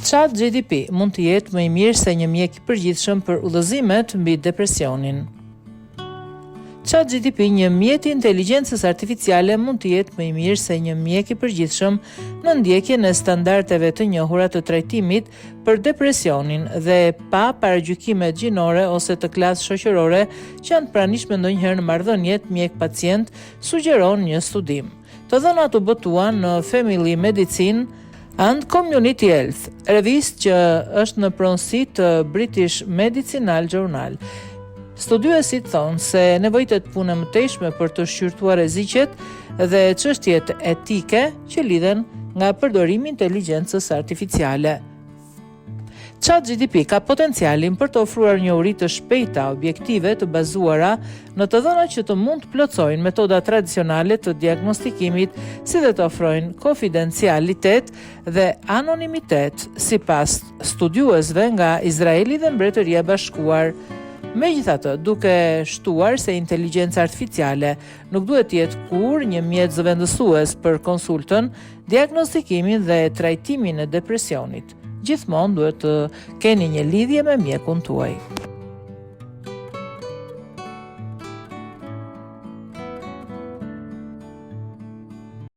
ChatGPT mund të jetë më i mirë se një mjek i përgjithshëm për udhëzimet mbi depresionin. ChatGPT, një mjet i inteligjencës artificiale, mund të jetë më i mirë se një mjek i përgjithshëm në ndjekjen e standardeve të njohura të trajtimit për depresionin dhe pa paragjykime gjinore ose të klasë shoqërore që janë të pranishme ndonjëherë në marrëdhëniet mjek-pacient, sugjeron një studim. Të dhënat u botuan në Family Medicine and Community Health, revistë që është në pronësi të British Medicinal Journal. Studiuesit thonë se nevojitet pune mëtejshme për të shqyrtuar rreziqet dhe çështjet etike që lidhen nga përdorimi i inteligjencës artificiale. ChatGPT ka potencialin për të ofruar njohuri të shpejta, objektive, të bazuara në të dhënat që të mund të plotësojnë metoda tradicionale të diagnostikimit, si dhe të ofrojnë konfidencialitet dhe anonimitet, sipas studiuesve nga Izraeli dhe Mbretëria e Bashkuar. Megjithatë, duke shtuar se inteligjenca artificiale nuk duhet të jetë kurrë një mjet zëvendësues për konsultën, diagnostikimin dhe trajtimin e depresionit. Gjithmonë duhet të keni një lidhje me mjekun tuaj.